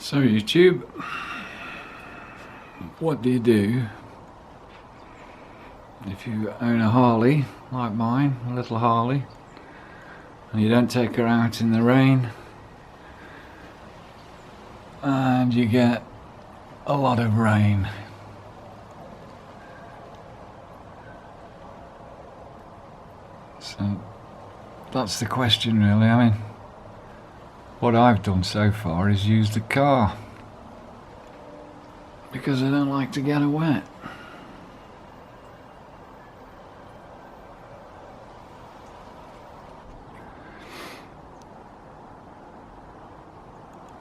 So YouTube, what do you do if you own a Harley like mine, a little Harley, and you don't take her out in the rain and you get a lot of rain? So that's the question really. I mean, what I've done so far is use the car because I don't like to get wet.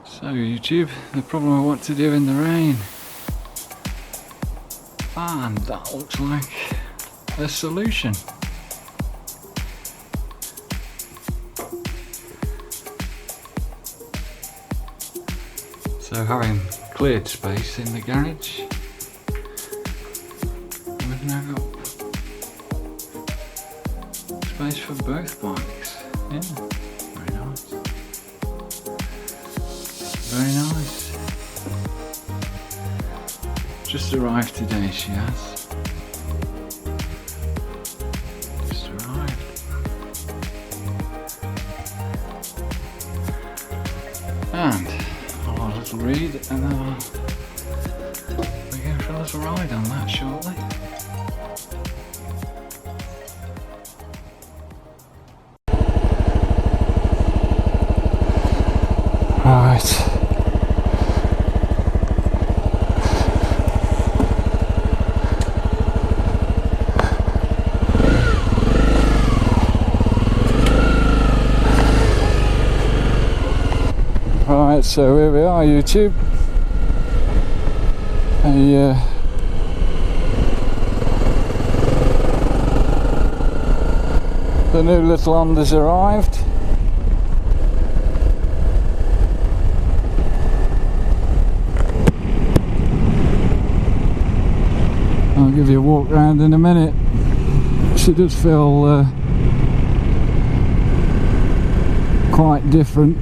So YouTube, the problem of what to do in the rain, and that looks like a solution. So having cleared space in the garage, we've now got space for both bikes. Yeah, very nice. Very nice. Just arrived today, she has. Just arrived. And I'll have a little read and then we'll go for a little ride on that shortly. Right. Right, so here we are YouTube. The new little Honda's arrived. I'll give you a walk around in a minute. She does feel quite different.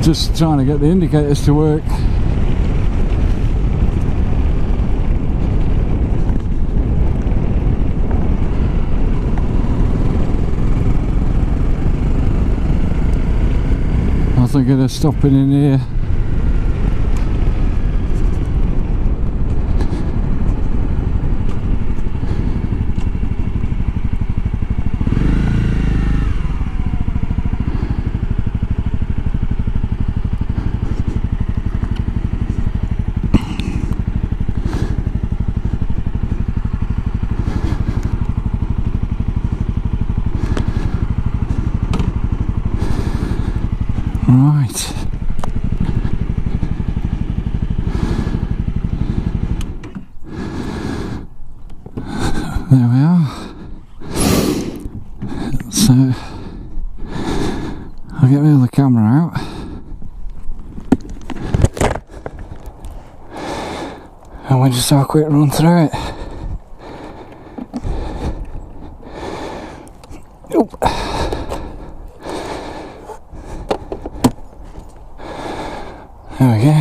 Just trying to get the indicators to work. I think they're stopping in here. Right. There we are. So I'll get the other camera out. And we'll just have a quick run through it. Oop. There we go.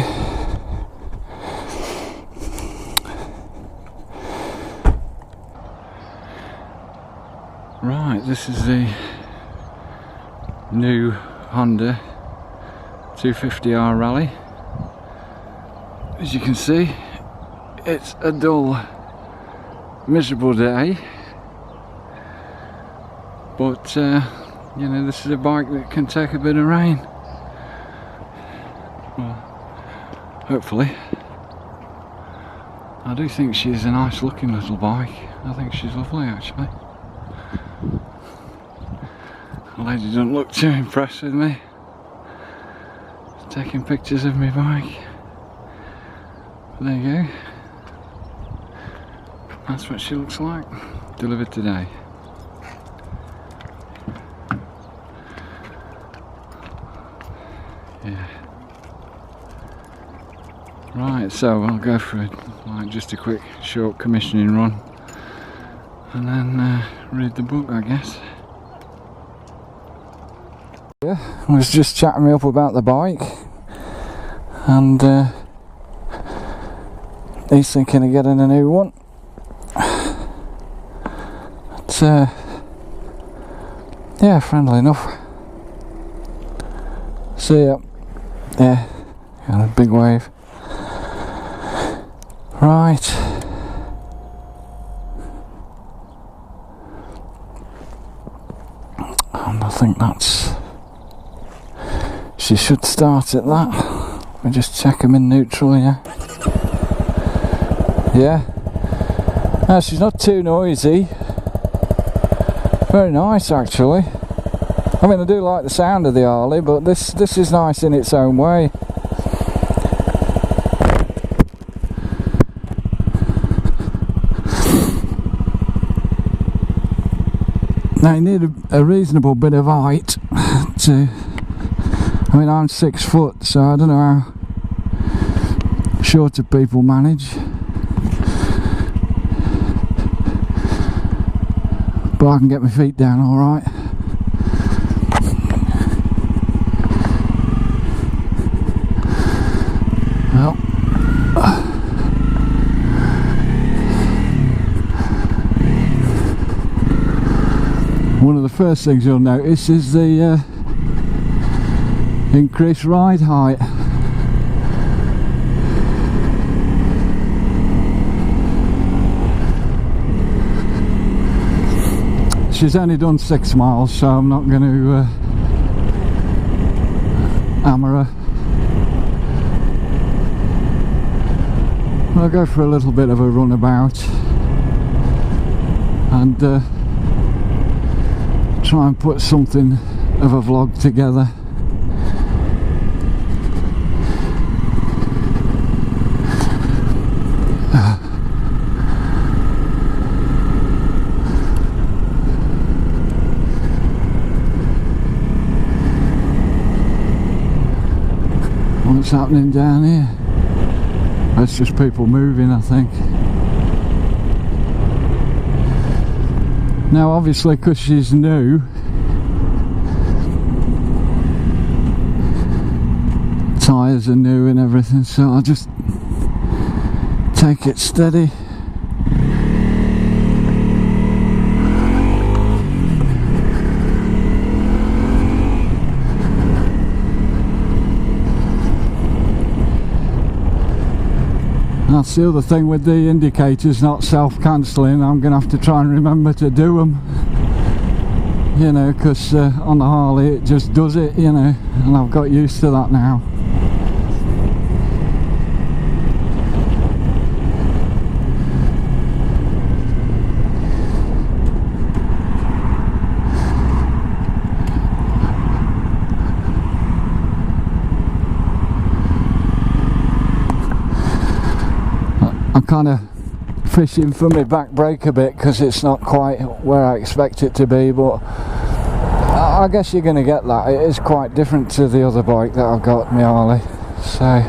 Right, this is the new Honda 250R Rally. As you can see, it's a dull, miserable day, but you know, this is a bike that can take a bit of rain. Well, hopefully. I do think she's a nice looking little bike. I think she's lovely actually. The lady doesn't look too impressed with me taking pictures of my bike. But there you go. That's what she looks like. Delivered today. Yeah. Right, so I'll go for just a quick short commissioning run and then read the book, I guess. Yeah, I was just chatting me up about the bike, and he's thinking of getting a new one. But yeah, friendly enough. See ya. Yeah, got a big wave. Right. And I think that's... she should start at that. We just check them in neutral, yeah. Yeah. No, she's not too noisy. Very nice actually. I mean, I do like the sound of the Harley, but this is nice in its own way. Now you need a reasonable bit of height to... I mean, I'm 6 foot, so I don't know how shorter people manage. But I can get my feet down alright. Well, one of the first things you'll notice is the increased ride height. She's only done 6 miles, so I'm not going to hammer her. I'll go for a little bit of a runabout and try and put something of a vlog together. What's happening down here? That's just people moving, I think. Now obviously, because she's new, tyres are new and everything, so I'll just take it steady. That's the other thing with the indicators not self-cancelling. I'm going to have to try and remember to do them, you know, because on the Harley it just does it, you know, and I've got used to that now. I'm kind of fishing for my back brake a bit because it's not quite where I expect it to be, but I guess you're going to get that. It is quite different to the other bike that I've got, my Harley. So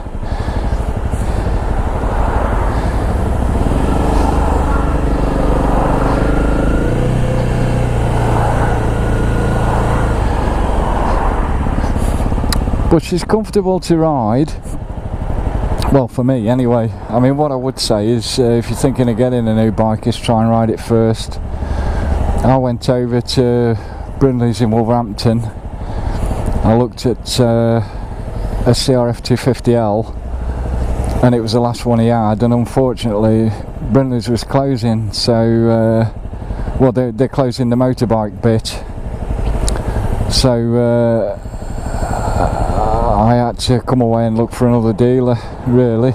but she's comfortable to ride. Well, for me anyway. I mean, what I would say is if you're thinking of getting a new bike, is try and ride it first. I went over to Brindley's in Wolverhampton. I looked at a CRF 250L and it was the last one he had, and unfortunately Brindley's was closing, so well, they're closing the motorbike bit, so I had to come away and look for another dealer, really.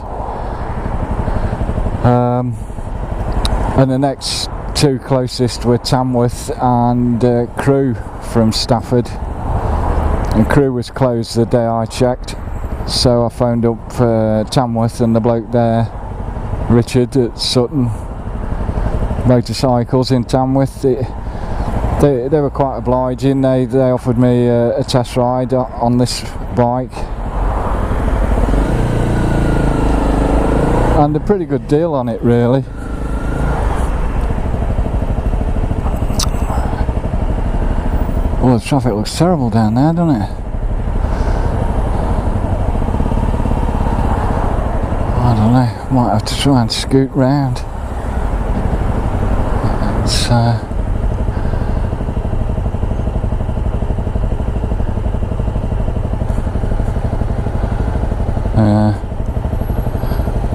and the next two closest were Tamworth and Crewe from Stafford, and Crewe was closed the day I checked, so I phoned up Tamworth, and the bloke there, Richard at Sutton Motorcycles in Tamworth, they were quite obliging. They offered me a test ride on this bike, and a pretty good deal on it, really. Well, the traffic looks terrible down there, doesn't it? I don't know, might have to try and scoot round. It's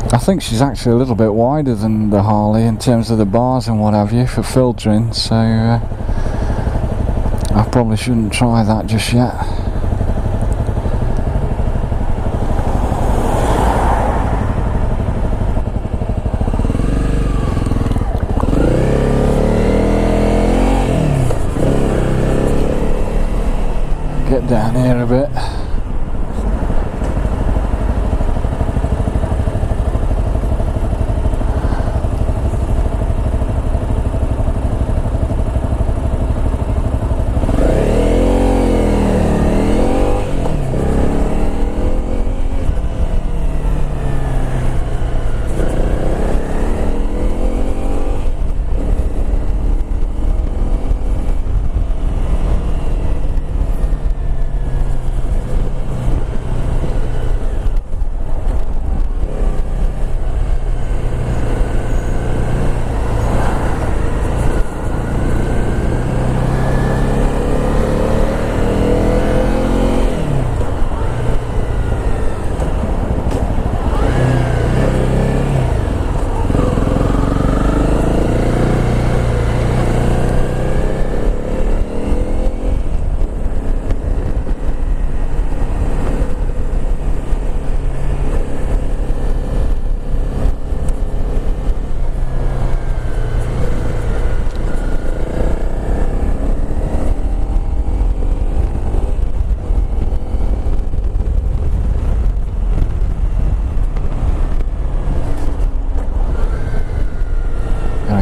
I think she's actually a little bit wider than the Harley in terms of the bars and what have you for filtering, so I probably shouldn't try that just yet. Get down here a bit.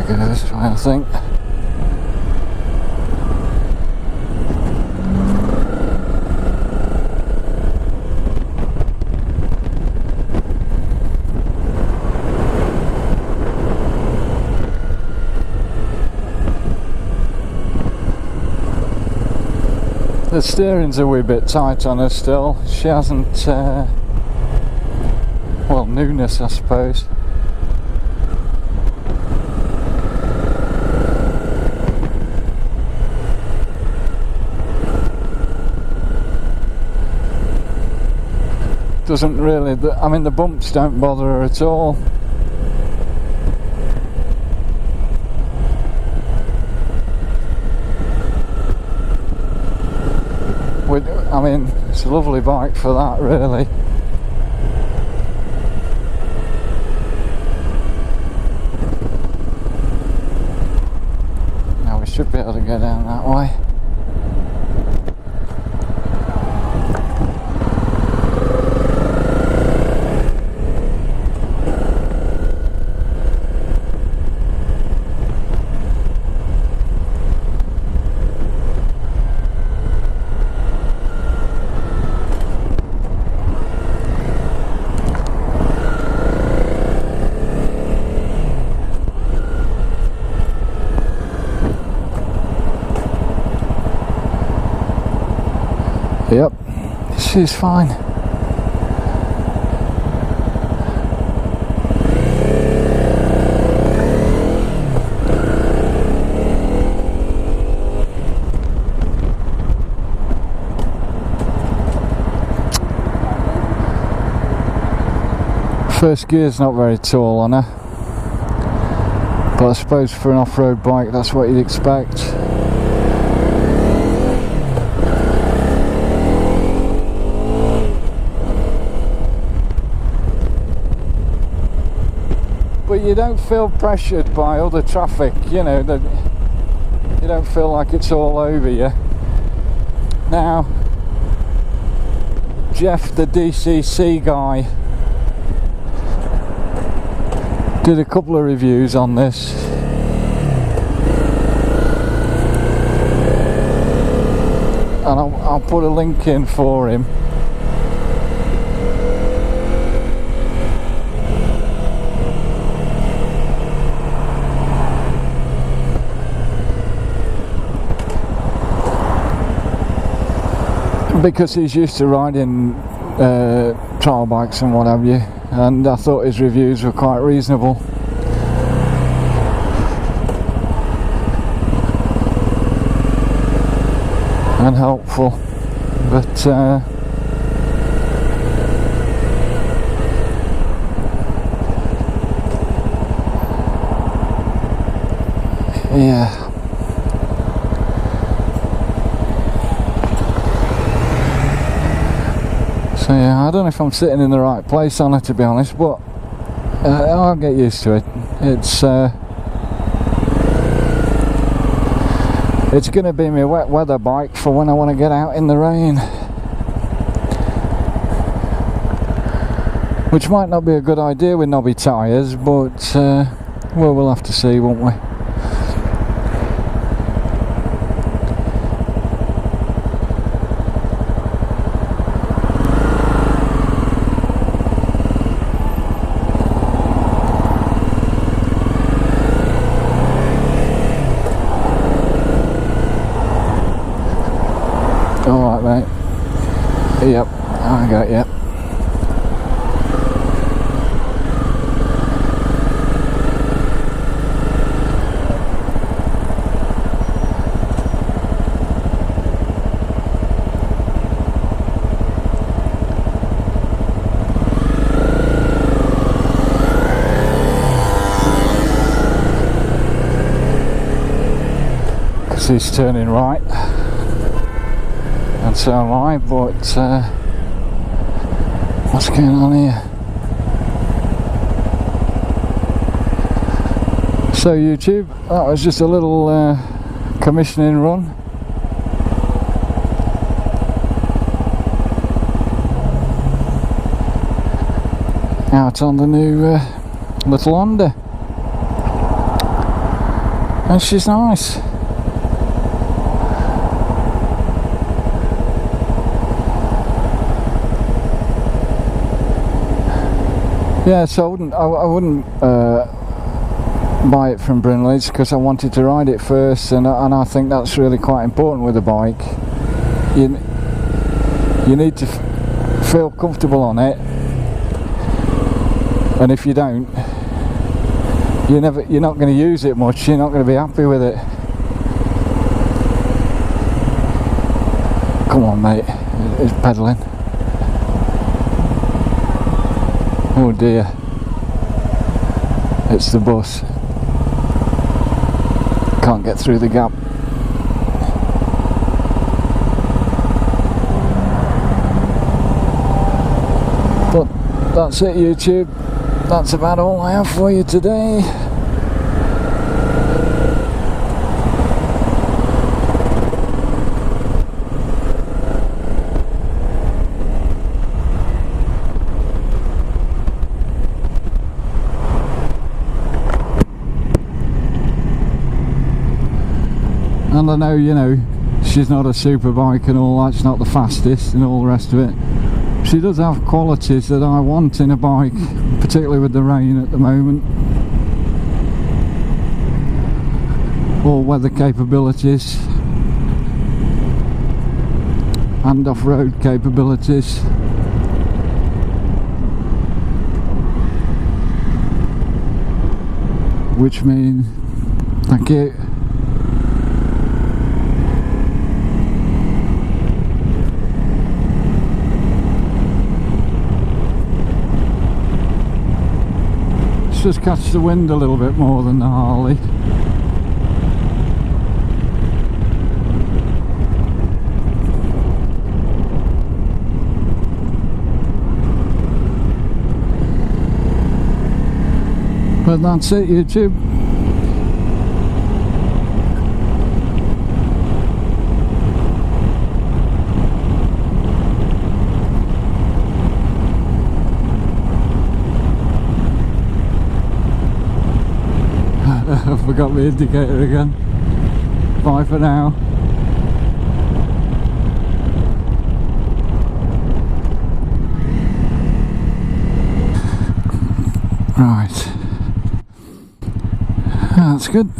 This way, I think. The steering's a wee bit tight on her still. She hasn't, well, newness, I suppose. Doesn't really, I mean, the bumps don't bother her at all. I mean, it's a lovely bike for that, really. Now we should be able to go down that way. Yep, she's fine. First gear's not very tall on her, but I suppose for an off-road bike that's what you'd expect. But but you don't feel pressured by other traffic, you know, that you don't feel like it's all over you. Now, Jeff the DCC guy did a couple of reviews on this, and I'll put a link in for him. Because he's used to riding trial bikes and what have you, and I thought his reviews were quite reasonable. And helpful, but yeah. So yeah, I don't know if I'm sitting in the right place on it, to be honest, but I'll get used to it. It's going to be my wet weather bike for when I want to get out in the rain, which might not be a good idea with knobby tyres, but well, we'll have to see, won't we? Alright, mate. Yep, I got you. Because he's turning right. And so am I, but what's going on here? So YouTube, that was just a little commissioning run. Out on the new little Honda. And she's nice. Yeah, so I wouldn't buy it from Brindley's because I wanted to ride it first, and I think that's really quite important with a bike. You need to feel comfortable on it, and if you don't, you're not going to use it much. You're not going to be happy with it. Come on, mate, it's pedalling. Oh dear, it's the bus. Can't get through the gap. But that's it, YouTube. That's about all I have for you today. And I know, you know, she's not a super bike and all that, she's not the fastest and all the rest of it. She does have qualities that I want in a bike, particularly with the rain at the moment. All weather capabilities and off-road capabilities. Which means, thank you. Just catch the wind a little bit more than the Harley. But that's it, YouTube. I forgot my indicator again. Bye for now. Right. That's good.